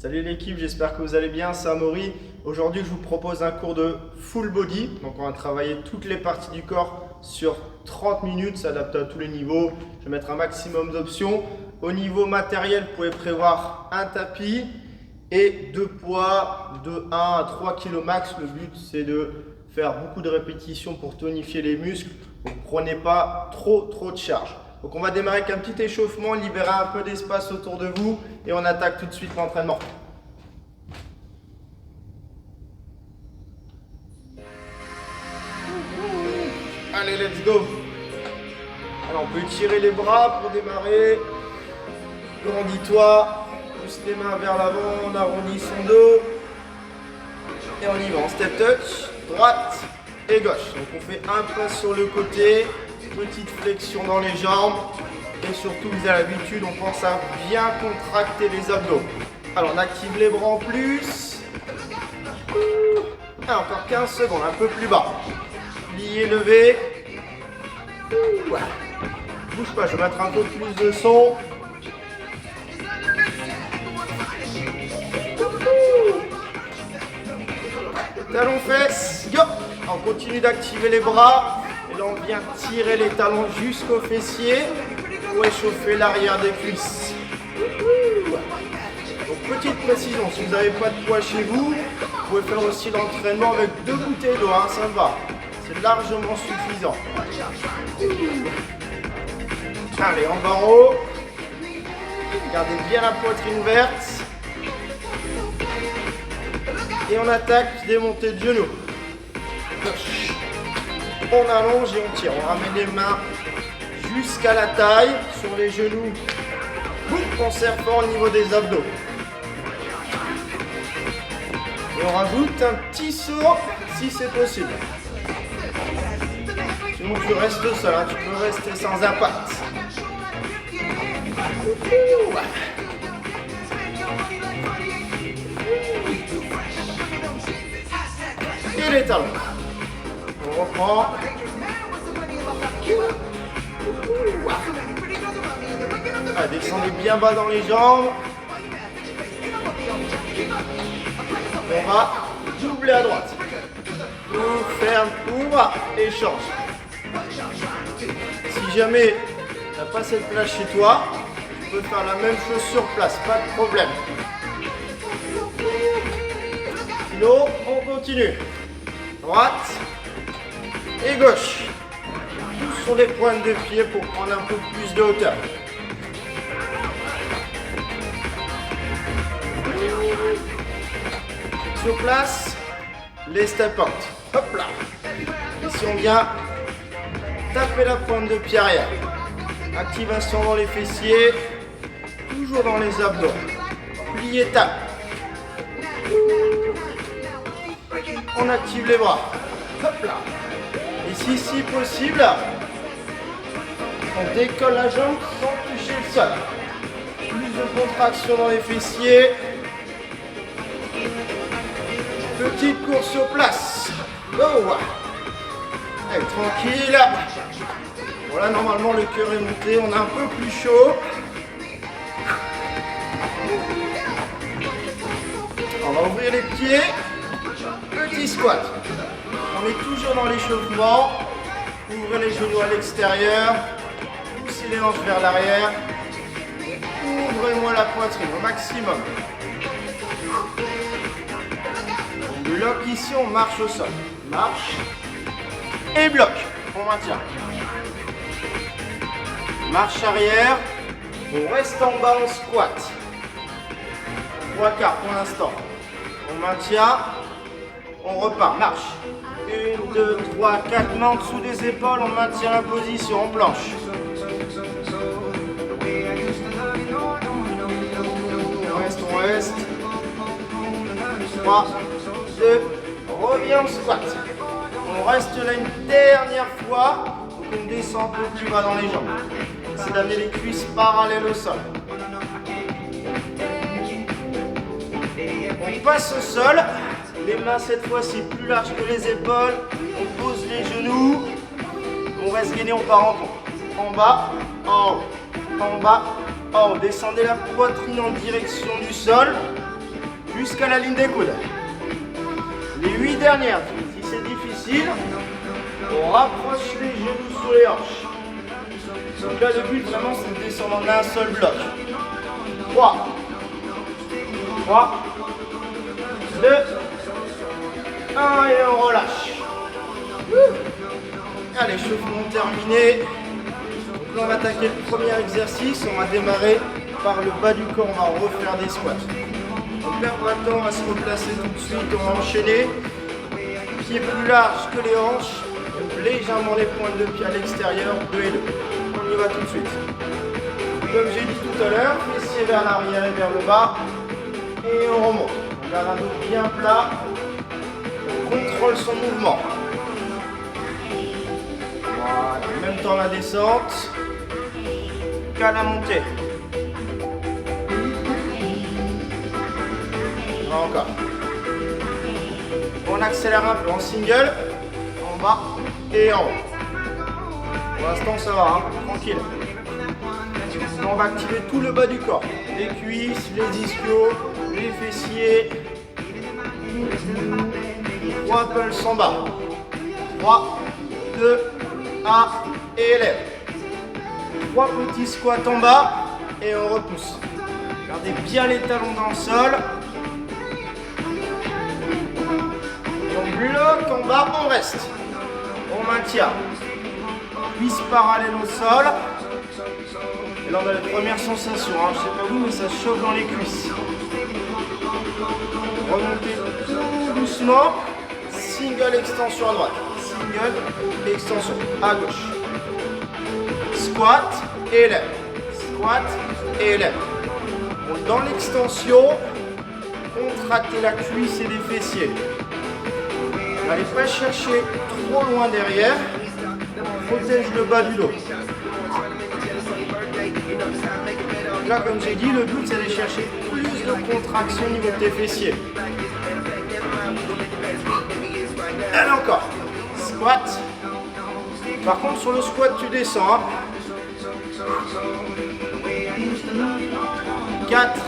Salut l'équipe, j'espère que vous allez bien, c'est Amaury. Aujourd'hui je vous propose un cours de full body. Donc on va travailler toutes les parties du corps sur 30 minutes, s'adapte à tous les niveaux. Je vais mettre un maximum d'options. Au niveau matériel, vous pouvez prévoir un tapis et deux poids de 1 à 3 kg max. Le but c'est de faire beaucoup de répétitions pour tonifier les muscles. Donc prenez pas trop de charge. Donc on va démarrer avec un petit échauffement, libérer un peu d'espace autour de vous et on attaque tout de suite l'entraînement. Allez, let's go. Alors on peut étirer les bras pour démarrer. Grandis-toi, pousse les mains vers l'avant, on arrondit son dos. Et on y va en step touch, droite et gauche. Donc on fait un pas sur le côté. Petite flexion dans les jambes et surtout vous avez l'habitude, on pense à bien contracter les abdos. Alors on active les bras en plus. Et encore 15 secondes, un peu plus bas. Plié, levé. Bouge pas, je vais mettre un peu plus de son. Talons fesses, go. On continue d'activer les bras. Et là, on vient tirer les talons jusqu'aux fessiers pour échauffer l'arrière des cuisses. Donc, petite précision, si vous n'avez pas de poids chez vous, vous pouvez faire aussi l'entraînement avec 2 bouteilles d'eau, hein, ça va. C'est largement suffisant. Allez, en bas en haut. Gardez bien la poitrine ouverte. Et on attaque, démontée de genoux. On allonge et on tire. On ramène les mains jusqu'à la taille, sur les genoux. On serre fort au niveau des abdos. Et on rajoute un petit saut si c'est possible. Sinon tu restes seul, hein. Tu peux rester sans impact. Et les talons. On reprend. Ah, descendez bien bas dans les jambes. On va doubler à droite. Ouvre, ferme, ouvre et change. Si jamais tu n'as pas cette place chez toi, tu peux faire la même chose sur place, pas de problème. Sinon, on continue. Droite et gauche. Tous sur les pointes de pied pour prendre un peu plus de hauteur. Sur place, les step out. Hop là. Et si on vient taper la pointe de pied arrière. Activation dans les fessiers. Toujours dans les abdos. Plié, tape. On active les bras. Hop là. Et si possible, on décolle la jambe sans toucher le sol. Plus de contraction dans les fessiers. Petite course sur place. Go. Allez, tranquille. Voilà, normalement le cœur est monté. On a un peu plus chaud. On va ouvrir les pieds. Petit squat. On est toujours dans l'échauffement. Ouvrez les genoux à l'extérieur. Poussez les hanches vers l'arrière. Ouvrez-moi la poitrine au maximum. On bloque ici, on marche au sol. Marche. Et bloque. On maintient. Marche arrière. On reste en bas en squat. 3 quarts pour l'instant. On maintient. On repart, marche. 1, 2, 3, 4 mains en dessous des épaules, on maintient la position en planche. On reste. 3, 2, reviens en squat. On reste là une dernière fois, donc on descend un peu plus bas dans les jambes. C'est d'amener les cuisses parallèles au sol. On passe au sol. Les mains cette fois-ci plus larges que les épaules. On pose les genoux. On reste gainé, on part en pont. En bas, en haut. En bas, en haut. Descendez la poitrine en direction du sol. jusqu'à la ligne des coudes. Les 8 dernières, si c'est difficile, on rapproche les genoux sous les hanches. Donc là, le but vraiment, c'est de descendre en un seul bloc. 3, 2, 1 et on relâche. Allez, échauffement terminé. Donc là, on va attaquer le premier exercice. On va démarrer par le bas du corps. On va refaire des squats. Donc là, maintenant, on va se replacer tout de suite. On va enchaîner. Pieds plus larges que les hanches. Donc, légèrement les pointes de pied à l'extérieur. 2 et 2. On y va tout de suite. Comme j'ai dit tout à l'heure, fessiers vers l'arrière et vers le bas. Et on remonte. On garde un dos bien plat. On contrôle son mouvement. Voilà. En même temps la descente qu'à la montée. Encore. On accélère un peu en single, en bas et en haut. Pour l'instant ça va, hein, tranquille. On va activer tout le bas du corps. Les cuisses, les ischios, les fessiers. 3 pulses en bas. 3, 2, 1 et élève. 3 petits squats en bas et on repousse. Gardez bien les talons dans le sol. On bloque en bas, on reste. On maintient. Cuisse parallèle au sol. Et là on a la première sensation, hein. Je ne sais pas vous, mais ça chauffe dans les cuisses. Remontez tout doucement. Single extension à droite. Single extension à gauche. Squat et élève. Squat et élève. Dans l'extension, contractez la cuisse et les fessiers. N'allez pas chercher trop loin derrière. Protège le bas du dos. Là, comme j'ai dit, le but c'est d'aller chercher plus de contraction au niveau de tes fessiers. Allez, encore. Squat. Par contre, sur le squat, tu descends. 4,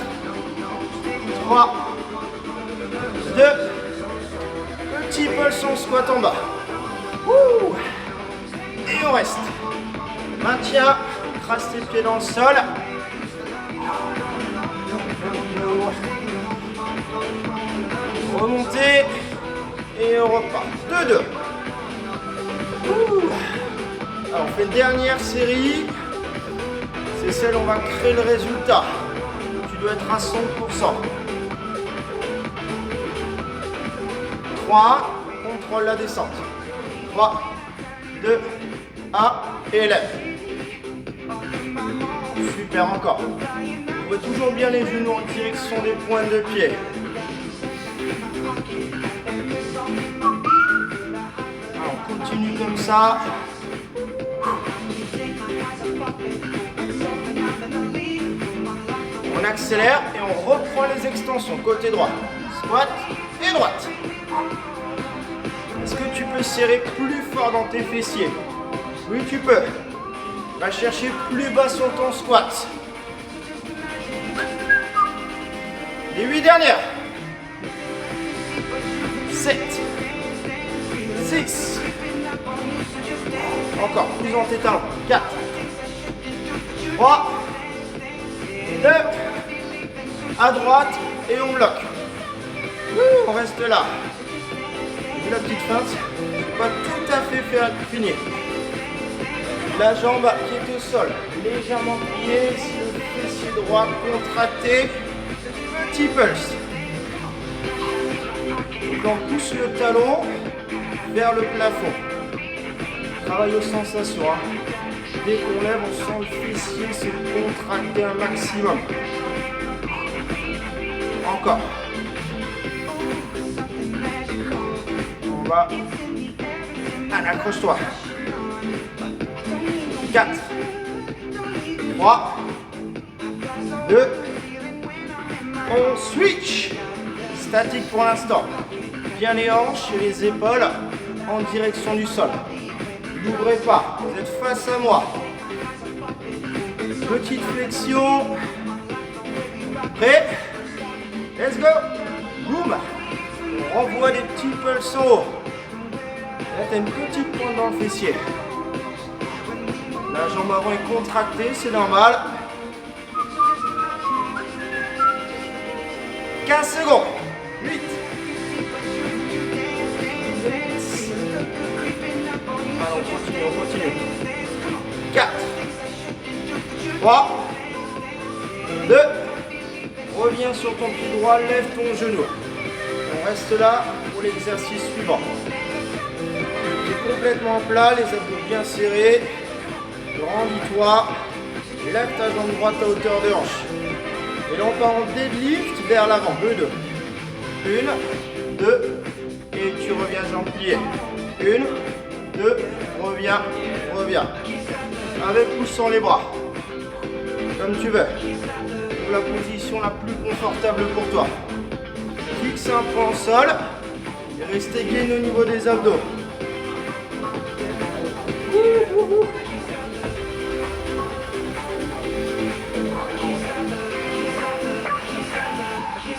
3, 2, petit pulse en squat en bas. Ouh. Et on reste. Maintien, trace tes pieds dans le sol. Remontez et on repart. 2, 2. Alors on fait une dernière série. C'est celle où on va créer le résultat. Tu dois être à 100%. 3, contrôle la descente. 3, 2, 1, et élève. Super, encore. Ouvrez toujours bien les genoux en direction des pointes de pied. Alors, on continue comme ça. On accélère et on reprend les extensions. Côté droit. Squat et droite. Est-ce que tu peux serrer plus fort dans tes fessiers? Oui, tu peux. Va chercher plus bas sur ton squat. Les 8 dernières. 7. 6. Encore plus dans tes talons. 4. 3. 2. À droite et on bloque. On reste là. Vu la petite feinte, pas tout à fait finir. La jambe qui est au sol, légèrement pliée, si le fessier droit contracté, petit pulse. Donc on pousse le talon vers le plafond. Travaille aux sensations. Dès qu'on lève, on sent le fessier se contracter un maximum. Encore. On va. Allez, accroche-toi. 4, 3, 2, on switch. Statique pour l'instant. Bien les hanches et les épaules en direction du sol. N'ouvrez pas, vous êtes face à moi. Petite flexion. Prêt? Let's go. sont hauts. Là, tu as une petite pointe dans le fessier. La jambe avant est contractée, c'est normal. 15 secondes. 8. Alors, on continue. 4. 3. 2. Reviens sur ton pied droit, lève ton genou. On reste là pour l'exercice suivant. Tu es complètement plat, les abdos bien serrés. Grandis-toi. Lève ta jambe droite à hauteur de hanche. Et là, on part en deadlift vers l'avant. 2, 2. 1, 2. Et tu reviens jambe pliée. 1, 2. Reviens, reviens. Avec ou sans les bras. Comme tu veux. Trouve la position la plus confortable pour toi. Fixe un point au sol. Et restez gain au niveau des abdos.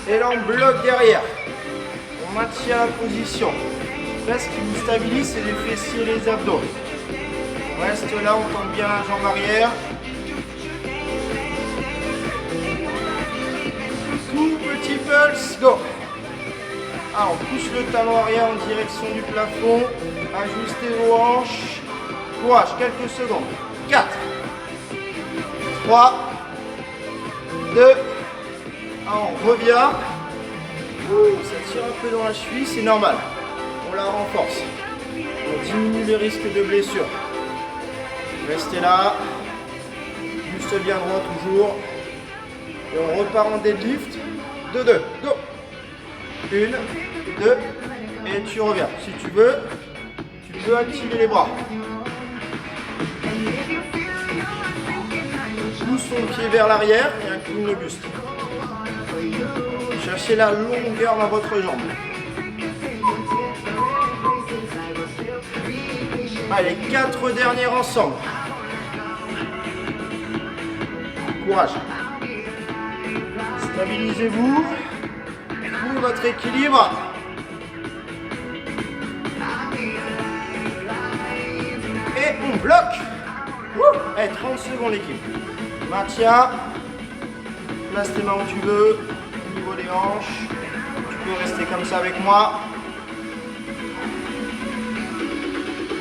Et là, on bloque derrière. On maintient la position. Là, ce qui vous stabilise, c'est les fessiers et les abdos. On reste là, on tend bien la jambe arrière. Tout petit pulse, go. Ah, on pousse le talon arrière en direction du plafond. Ajustez vos hanches. Courage, quelques secondes. 4, 3, 2, on revient. Ça tire un peu dans la cheville, c'est normal. On la renforce. On diminue les risques de blessure. Restez là. Buste bien droit toujours. Et on repart en deadlift. 2, 2, go. 1, 2. Et tu reviens. Si tu veux, tu peux activer les bras. Pousse ton pied vers l'arrière et incline le buste. Cherchez la longueur dans votre jambe. Allez, 4 dernières ensemble. Courage. Stabilisez-vous. Trouvez votre équilibre. Et on bloque. Allez, 30 secondes l'équipe. Maintien. Place tes mains où tu veux. Au niveau des hanches. Tu peux rester comme ça avec moi.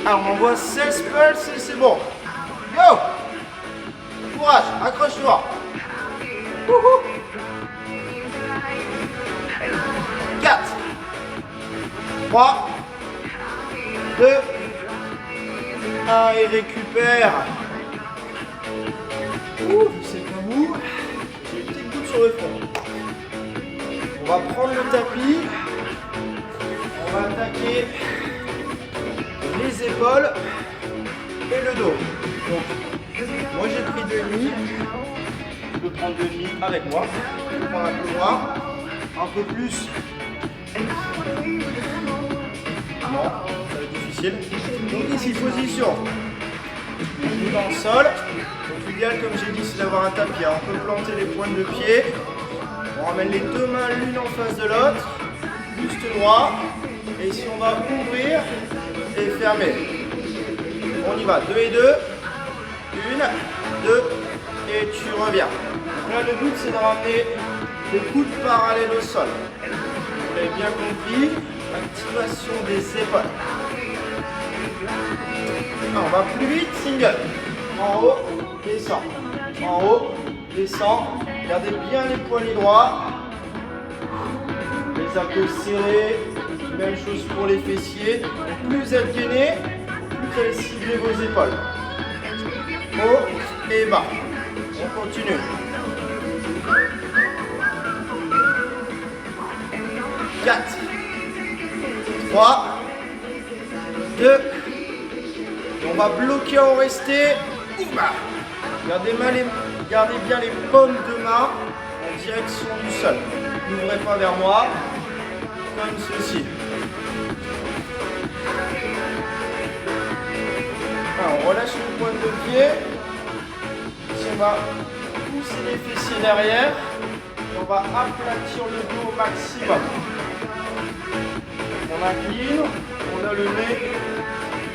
Alors on envoie 16 pulses et c'est bon. Go. Courage, accroche-toi. 4, 3, 2, 1 et récupère. C'est comme vous. J'ai une petite goutte sur le front. On va prendre le tapis. On va attaquer les épaules et le dos. Donc, moi j'ai pris 2,5. Tu peux prendre 2,5 avec moi. Tu peux prendre un peu moins, un peu plus. Non, ça va être difficile. Donc ici, position. On est dans le sol. Donc l'idéal, comme j'ai dit, c'est d'avoir un tapis. On peut planter les pointes de pied. On ramène les deux mains l'une en face de l'autre. Buste droit. Et ici, on va ouvrir et fermer. On y va. 2 et 2. 1, 2. Et tu reviens. Donc là, le but, c'est de ramener les coudes parallèles au sol. Vous l'avez bien compris. Activation des épaules. On va plus vite. Single. En haut, descend. En haut, descend. Gardez bien les poignets droits. Les abdos serrés. Même chose pour les fessiers. Plus vous êtes gainé, plus vous allez cibler vos épaules. Haut et bas. On continue. 4, 3, 2. Et on va bloquer en rester. Gardez bien les paumes de main en direction du sol. N'ouvrez pas vers moi. Comme ceci. Alors, on relâche les pointes de pied. Ici, on va pousser les fessiers derrière. Et on va aplatir le dos au maximum. On On incline, on a le nez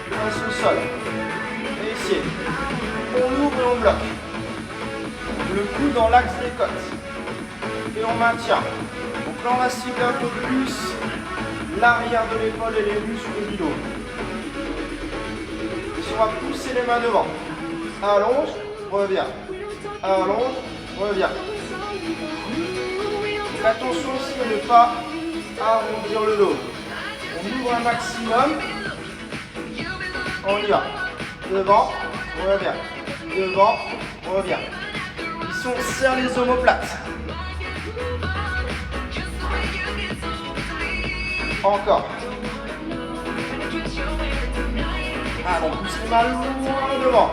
face au sol. Et ici, on ouvre et on bloque. Le coude dans l'axe des côtes. Et on maintient. Donc là, on va cibler un peu plus l'arrière de l'épaule et les muscles du dos. Et on va pousser les mains devant. Allonge, reviens. Allonge, reviens. Donc attention aussi à ne pas arrondir le dos. On ouvre un maximum. On y va. Devant, reviens. Devant, reviens. Ici, on serre les omoplates. Encore. Ah, on pousse les mains loin devant.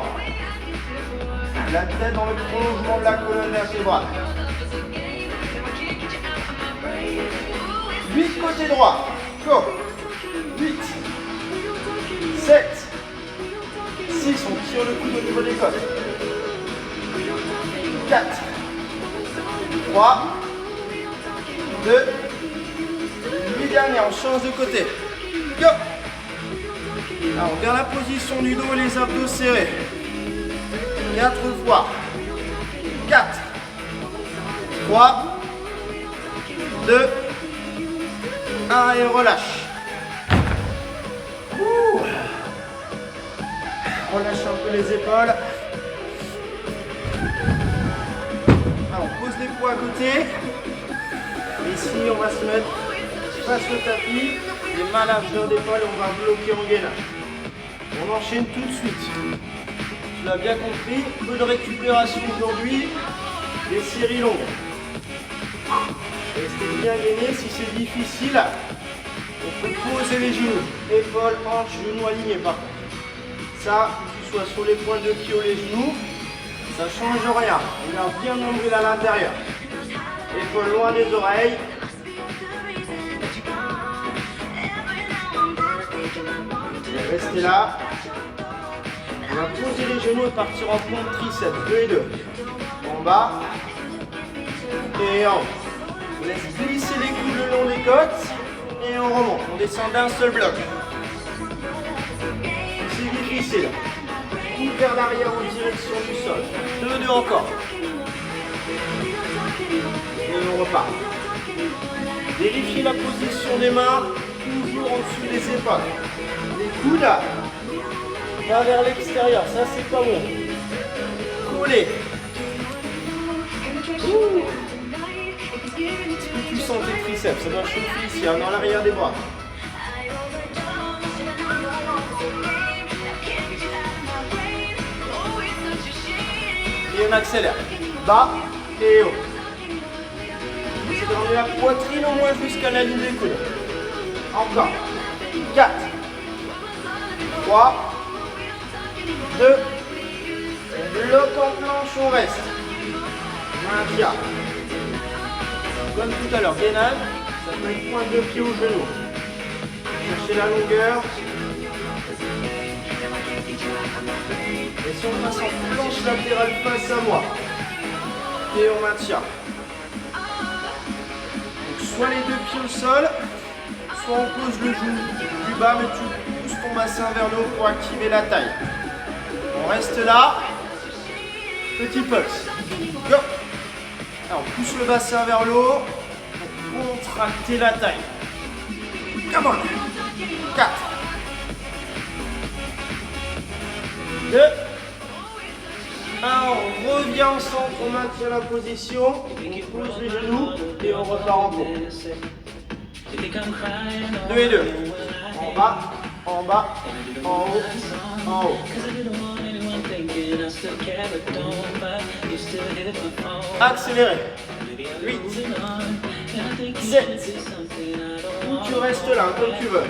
La tête dans le prolongement de la colonne vertébrale. 8 côté droit. Go. 8. 7. 6. On tire le coude au niveau des côtes. 4. 3. 2. 8 derniers. On change de côté. Go. Alors, on garde la position du dos et les abdos serrés. 4 fois. 4. 3. 2. 1 et relâche. Ouh. Relâche un peu les épaules. Alors, on pose les poids à côté. Ici, on va se mettre face au tapis. Les mains à largeur d'épaule, on va bloquer en gainage. On enchaîne tout de suite. Tu l'as bien compris, peu de récupération aujourd'hui, des séries longues. Restez bien gainé, si c'est difficile, on peut poser les genoux. Épaules, hanches, genoux alignés par contre. Ça, que tu sois sur les pointes de pied ou les genoux, ça ne change rien. On garde bien le nombril à l'intérieur. Épaules loin des oreilles. Restez là. On va poser les genoux et partir en pompe triceps. 2 et 2. En bas. Et en haut. On laisse glisser les coudes le long des côtes. Et on remonte. On descend d'un seul bloc. C'est difficile. Coude vers l'arrière en direction du sol. 2, 2 encore. Et on repart. Vérifiez la position des mains. Toujours en dessous des épaules. Les coudes va vers l'extérieur, ça c'est pas bon. Collé. Est-ce que tu sens tes triceps? Ça doit chauffer ici, hein, dans l'arrière des bras. Et on accélère. Bas et haut. C'est d'emmener la poitrine au moins jusqu'à la ligne des coudes. Encore. 4. 3. 2. On bloque en planche, on reste. Maintien. Comme tout à l'heure, gainage, ça peut être pointe de pied au genou. Cherchez la longueur. Et si on passe en planche latérale face à moi. Et on maintient. Donc soit les deux pieds au sol, soit on pose le genou du bas, mais tu pousses ton bassin vers le haut pour activer la taille. On reste là. Petit pulse. Go. Alors, on pousse le bassin vers le haut pour contracter la taille. Come on. 4. 2. 1. On revient en centre, on maintient la position. On pose les genoux et on repart en cours. 2 et 2. En bas, en bas, en haut, en haut. Accélérez. 8, 7, ou tu restes là, comme tu veux.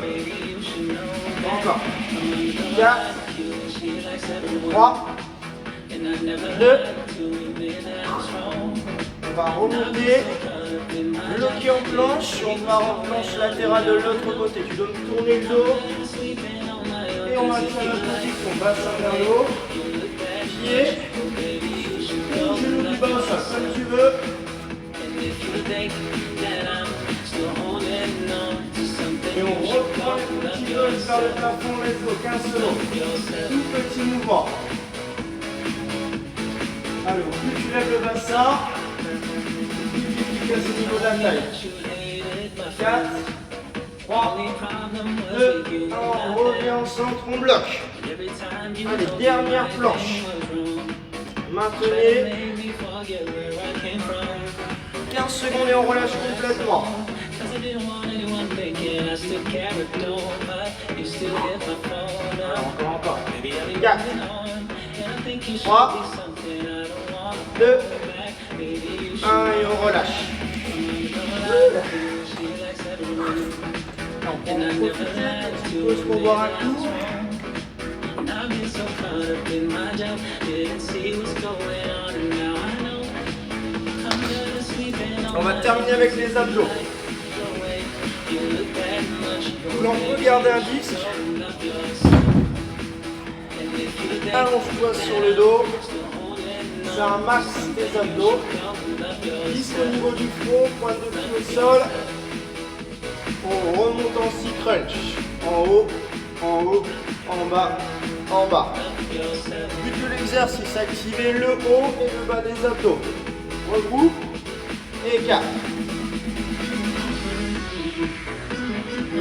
Encore. 4, 3, 2. On va remonter, bloquer en planche. On va en planche latérale de l'autre côté. Tu dois tourner le dos. Et on maintient la position. Bassin vers le haut. Pied. Genou du bas au sol, comme tu veux. Et on reprend pouces vers le plafond, let's go, 15 secondes. Tout petit mouvement. Alors, plus tu lèves le bassin, plus efficace au niveau de la taille. 4, 3, 2, 1, on revient en centre, on bloque. Allez, dernière planche. Maintenez. 15 secondes et on relâche complètement. Encore, encore. 4, 3, 2, 1 et on relâche. On prend une petite pause pour boire un coup. On va terminer avec les abdos. Donc regarde un disque. Allonge-toi sur le dos. C'est un max des abdos. Disque au niveau du front, pointe de pied au sol. On remonte en six crunch. En haut, en haut, en bas, en bas. But de l'exercice, activer le haut et le bas des abdos. Regroupe et 4.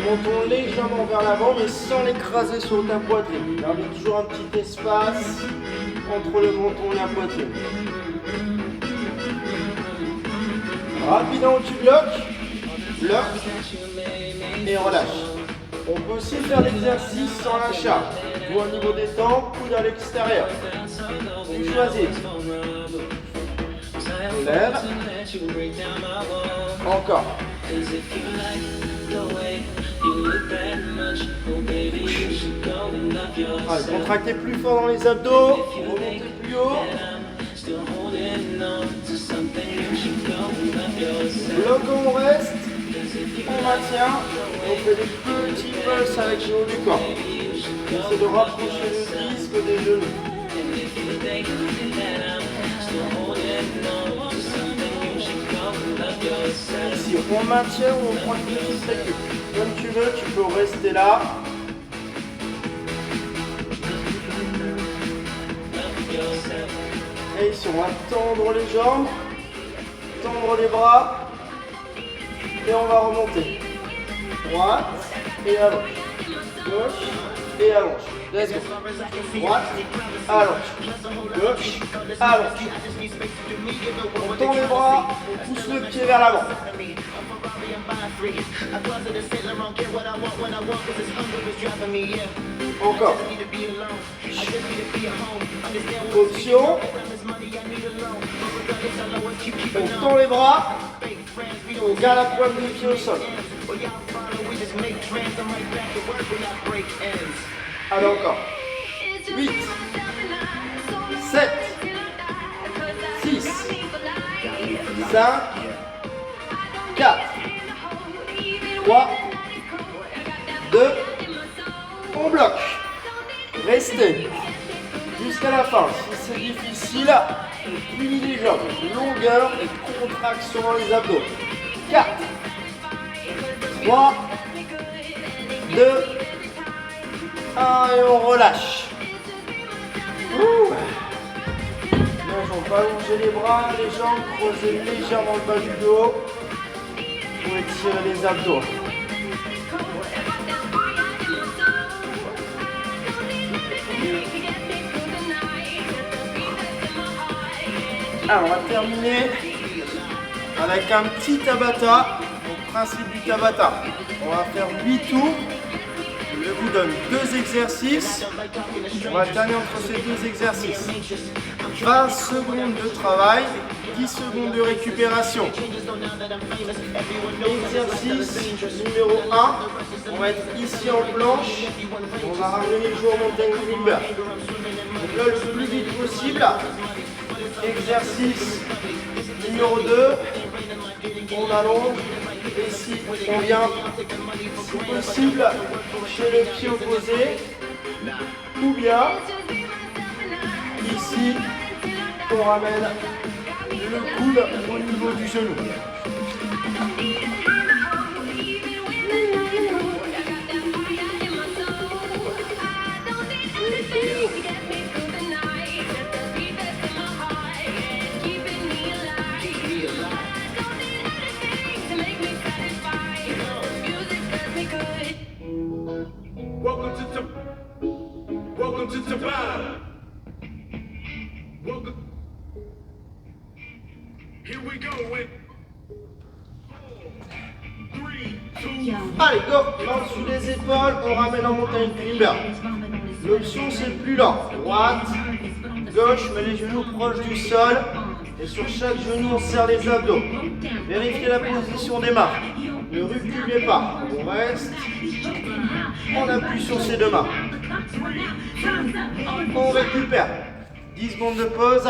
Montons légèrement vers l'avant mais sans l'écraser sur ta poitrine. Gardez toujours un petit espace entre le menton et la poitrine. Rapidement tu bloques, et relâche. On peut aussi faire l'exercice sans la charge. Ou au niveau des tempes, coude à l'extérieur. Vous choisissez. On lève. Encore. Allez, contractez plus fort dans les abdos. Remontez plus haut. Bloc, on reste. On maintient. On fait des petits pulses avec le haut du corps. C'est de rapprocher le disque des genoux. Ici, on maintient ou on prend une petite récup. Comme tu veux, tu peux rester là. Et ici, on va tendre les jambes, tendre les bras. Et on va remonter. Droite et allonge. Gauche et allonge. Let's go. Droite, allonge. Gauche, allonge. On tend les bras, on pousse le pied vers l'avant. Encore. Option. On tend les bras. On garde la pointe du pied au sol. Allez, encore. 8, 7, 6, 5, 4, 3, 2, on bloque. Restez jusqu'à la fin. Si c'est difficile, plie les jambes. Longueur et contraction dans les abdos. 4, 3, 2, 1 et on relâche. On va allonger les bras, les jambes, creuser légèrement le bas du dos pour étirer les abdos. Alors on va terminer avec un petit Tabata. Donc principe du Tabata. On va faire 8 tours. Je vous donne 2 exercices. On va alterner entre ces 2 exercices. 20 secondes de travail, 10 secondes de récupération. Exercice numéro 1. On va être ici en planche. On va ramener le jour en mountain climber. Donc là le plus vite possible. Exercice numéro 2. On allonge. Et si on vient, si possible, chez le pied opposé, ou bien ici, on ramène le coude au niveau du genou. Allez, go. Main sous les épaules, on ramène en montagne climber. L'option, c'est plus lent. Droite, gauche, met les genoux proches du sol. Et sur chaque genou, on serre les abdos. Vérifiez la position des mains. Ne reculez pas. On reste. On appuie sur ses deux mains. On récupère. 10 secondes de pause.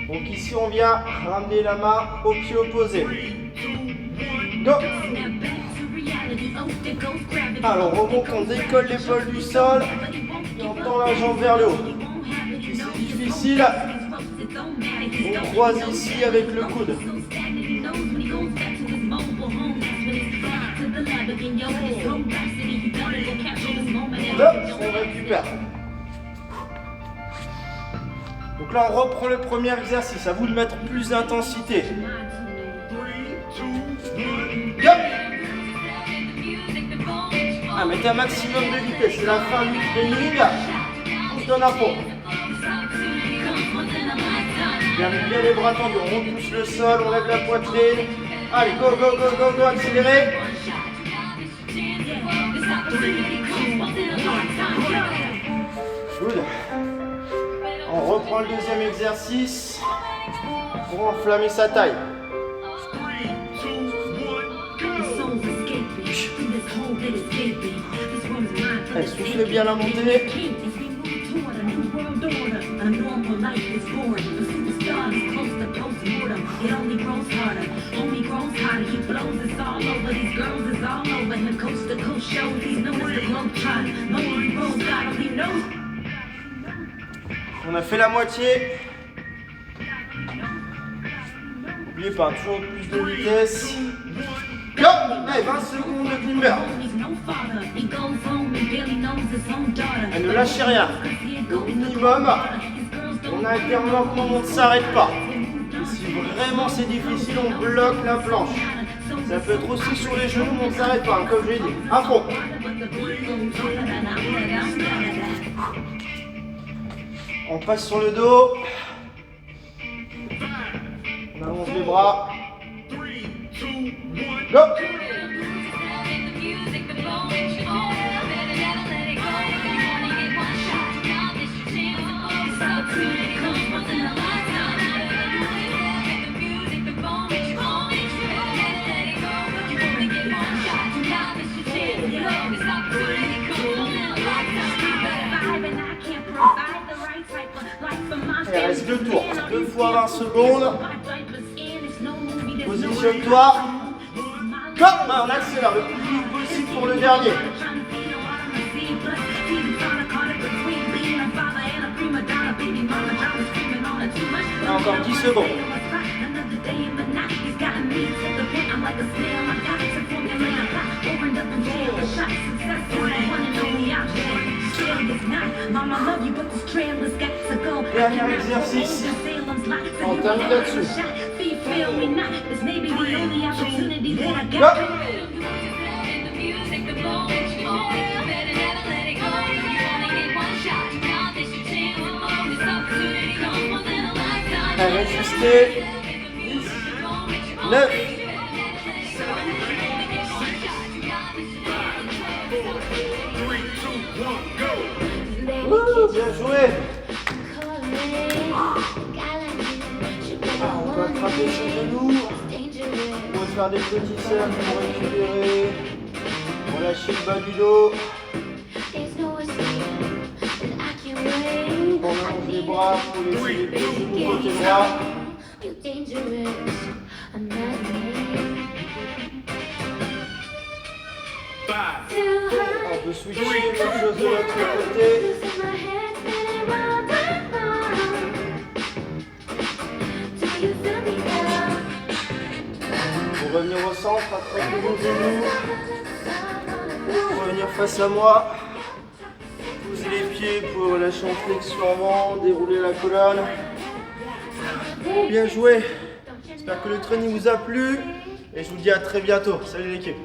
Donc ici, on vient ramener la main au pied opposé. Go. Alors, on remonte, on décolle l'épaule du sol. Et on tend la jambe vers le haut. Si c'est difficile, on croise ici avec le coude. Hop, on récupère. Donc là, on reprend le premier exercice. À vous de mettre plus d'intensité. Hop. Ah, mettez un maximum de vitesse. C'est la fin du training. On se donne à fond. Gardez bien les bras tendus. On repousse le sol, on lève la poitrine. Allez, go, go, go, go, go, accélérez. Good. On reprend le deuxième exercice pour enflammer sa taille. Allez, soufflez bien la montée. On a fait la moitié. N'oubliez pas, toujours plus de vitesse. Go! Allez, 20 secondes de climber. Et ne lâchez rien. Le minimum. On alterne lentement, on ne s'arrête pas. Et si vraiment c'est difficile, on bloque la planche. Ça peut être aussi sur les genoux, mais on ne s'arrête pas, comme je l'ai dit. À fond. On passe sur le dos. On allonge les bras. Go! Il reste 2 tours, 2 fois 20 secondes. Positionne-toi. Hop, on accélère le plus vite possible pour le dernier. Et encore 10 secondes. Dernier exercice. On termine là-dessus. Go. Allez, ajustez. 9. Bien joué. On peut attraper ses genoux. On va faire des petits cercles pour récupérer. Relâcher le bas du dos. On allonge les bras pour laisser les genoux côté droit. On peut switcher, même chose de l'autre côté. Pour revenir au centre, attrapez vos genoux. Revenir face à moi. Posez les pieds pour relâcher en flexion avant, dérouler la colonne. Bien joué. J'espère que le training vous a plu. Et je vous dis à très bientôt. Salut l'équipe.